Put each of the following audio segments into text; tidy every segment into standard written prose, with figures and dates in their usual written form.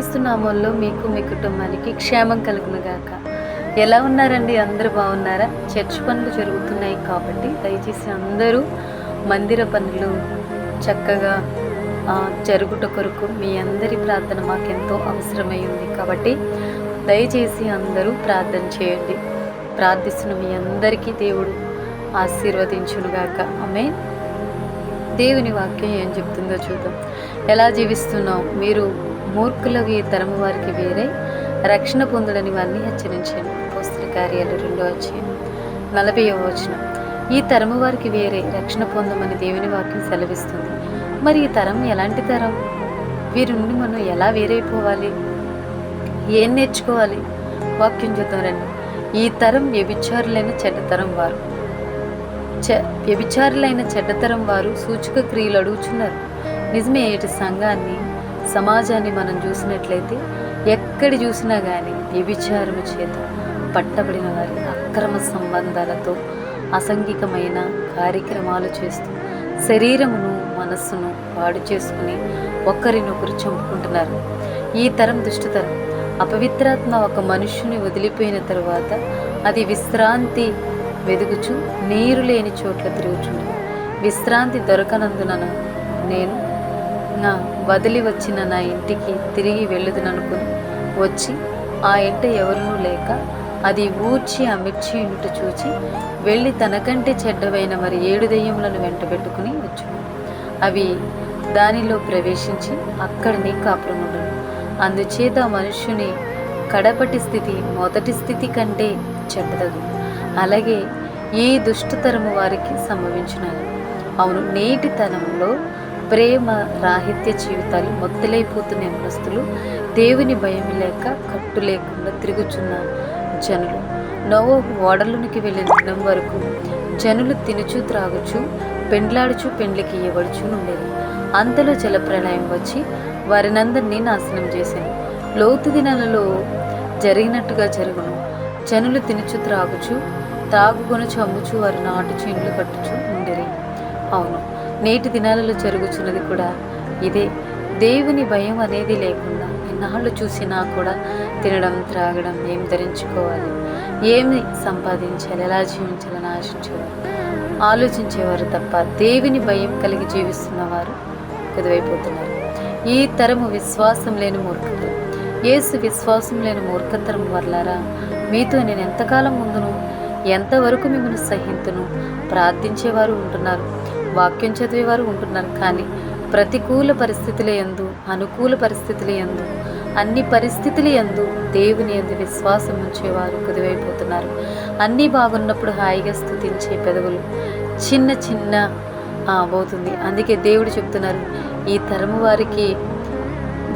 యేసుక్రీస్తు నామంలో మీకు మీ కుటుంబానికి క్షేమం కలుగునుగాక. ఎలా ఉన్నారండి? అందరూ బాగున్నారా? చర్చ్ పనులు జరుగుతున్నాయి కాబట్టి దయచేసి అందరూ మందిర పనులు చక్కగా జరుగుట కొరకు మీ అందరి ప్రార్థన మాకెంతో అవసరమై ఉంది కాబట్టి దయచేసి అందరూ ప్రార్థన చేయండి. ప్రార్థిస్తున్న మీ అందరికీ దేవుడు ఆశీర్వదించునుగాక. ఆమేన్. దేవుని వాక్యం ఏం చెప్తుందో చూద్దాం. ఎలా జీవిస్తున్నాం? మీరు మూర్ఖులకు ఈ తరము వారికి వేరే రక్షణ పొందడని వారిని హెచ్చరించాను. అపోస్తలుల కార్యాలు 2:40. ఈ తరము వారికి వేరే రక్షణ పొందమని దేవుని వాక్యం సెలవిస్తుంది. మరి ఈ తరం ఎలాంటి తరం? వీరి నుండి మనం ఎలా వేరైపోవాలి? ఏం నేర్చుకోవాలి? వాక్యం చూద్దాం రండి. ఈ తరం వ్యభిచారులైన చెడ్డతరం వారు వ్యభిచారులైన చెడ్డతరం వారు సూచక క్రియలు అడుగుచున్నారు. నిజమే. ఏటి సంఘాన్ని సమాజాన్ని మనం చూసినట్లయితే ఎక్కడి చూసినా కానీ వ్యభిచారము చేత పట్టబడిన వారి అక్రమ సంబంధాలతో అసంఘికమైన కార్యక్రమాలు చేస్తూ శరీరమును మనస్సును పాడు చేసుకుని ఒకరినొకరు చంపుకుంటున్నారు. ఈ తరం దుష్టతరం. అపవిత్రాత్మ ఒక మనుష్యుని వదిలిపోయిన తరువాత అది విశ్రాంతి వెదుగుచు నీరు లేని చోట్ల తిరుగుచుంది. విశ్రాంతి దొరకనందున నేను నా వదిలి వచ్చిన నా ఇంటికి తిరిగి వెళ్ళుదుననుకుని వచ్చి ఆ ఇంట ఎవరునూ లేక అది ఊడ్చి అమిర్చి ఇంట చూచి వెళ్ళి తనకంటే చెడ్డవైన మరి 7 దెయ్యములను వెంటబెట్టుకుని వచ్చును. అవి దానిలో ప్రవేశించి అక్కడిని కాపురముండును. అందుచేత మనుష్యుని కడపటి స్థితి మొదటి స్థితి కంటే చెడ్డదగు. అలాగే ఈ దుష్టతరము వారికి సంభవించున్నాను. అవును, నేటి తరంలో ప్రేమ రాహిత్య జీవితాలు మొత్తలైపోతున్న యవనస్తులు, దేవుని భయం లేక కట్టు లేకుండా తిరుగుచున్న జనులు. నోవహు ఓడలోనికి వెళ్ళిన దినం వరకు జనులు తినుచు త్రాగుచు పెండ్లాడుచు పెండ్లికి ఇవ్వబడుచు ఉండేది. అంతలో జలప్రళయం వచ్చి వారినందరినీ నాశనం చేసింది. లోతు దినాలలో జరిగినట్టుగా జరుగును. జనులు తినుచు త్రాగుచు తాగుకొనుచు అమ్ముచు వారు నాటుచు ఇండ్లు కట్టుచు ఉండేది. అవును, నేటి దినాలలో జరుగుచున్నది కూడా ఇదే. దేవుని భయం అనేది లేకుండా ఎన్నాళ్ళు చూసినా కూడా తినడం త్రాగడం, ఏం ధరించుకోవాలి, ఏమి సంపాదించాలి, ఎలా జీవించాలని ఆలోచించేవారు తప్ప దేవుని భయం కలిగి జీవిస్తున్నవారు కుదువైపోతున్నారు. ఈ తరము విశ్వాసం లేని మూర్ఖతరం. యేసు విశ్వాసం లేని మూర్ఖతరం వర్లారా, మీతో నేను ఎంతకాలం ముందును ఎంతవరకు మిమ్మల్ని సహింతును? ప్రార్థించేవారు ఉంటున్నారు, వాక్యం చదివేవారు ఉంటున్నారు, కానీ ప్రతికూల పరిస్థితుల యందు అనుకూల పరిస్థితుల యందు అన్ని పరిస్థితుల యందు దేవుని యందు విశ్వాసం ఉంచేవారు కుదివైపోతున్నారు. అన్నీ బాగున్నప్పుడు హాయిగా స్తుతించే పెదవులు చిన్న చిన్న పోతుంది. అందుకే దేవుడు చెప్తున్నారు, ఈ తరము వారికి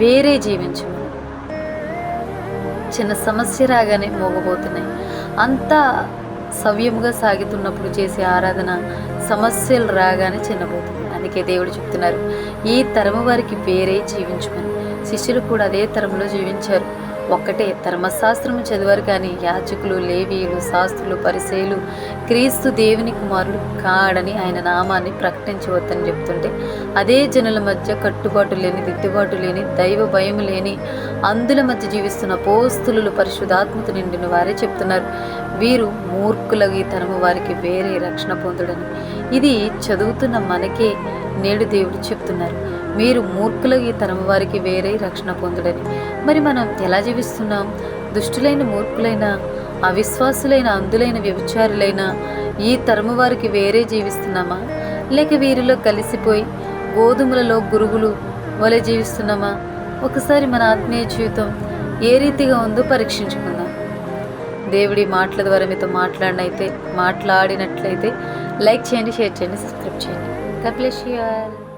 వేరే జీవించము. చిన్న సమస్య రాగానే మోగబోతున్నాయి. అంతా సవ్యముగా సాగుతున్నప్పుడు చేసే ఆరాధన సమస్యలు రాగానే చిన్నబోతుంది. అందుకే దేవుడు చెప్తున్నారు, ఈ తరము వారికి వేరే జీవించమని. శిష్యులు కూడా అదే తరంలో జీవించారు. ఒక్కటే ధర్మశాస్త్రము చదివారు, కానీ యాజకులు, లేవీయులు, శాస్త్రులు, పరిసయ్యులు క్రీస్తు దేవుని కుమారుడు కాడని ఆయన నామాన్ని ప్రకటించవద్దని చెప్తుంటే అదే జనుల మధ్య కట్టుబాటు లేని, దిద్దుబాటు లేని, దైవ భయం లేని అందుల మధ్య జీవిస్తున్న అపోస్తలులు, పరిశుద్ధాత్మతో నిండిన వారే చెప్తున్నారు, వీరు మూర్ఖులకు ఈ తరము వారికి వేరే రక్షణ పొందుడని. ఇది చదువుతున్న మనకే నేడు దేవుడు చెప్తున్నారు, మీరు మూర్ఖులకు ఈ తరము వారికి వేరే రక్షణ పొందుడని. మరి మనం ఎలా జీవిస్తున్నాం? దుష్టులైన, మూర్ఖులైన, అవిశ్వాసులైన, అందులైన, వ్యభిచారులైన ఈ తరము వారికి వేరే జీవిస్తున్నామా? లేక వీరిలో కలిసిపోయి గోధుమలలో గురుగులు వలె జీవిస్తున్నామా? ఒకసారి మన ఆత్మీయ జీవితం ఏ రీతిగా ఉందో పరీక్షించుకుందాం. దేవుడి మాటల ద్వారా మీతో మాట్లాడినట్లయితే లైక్ చేయండి, షేర్ చేయండి, సబ్స్క్రైబ్ చేయండి. God bless you all.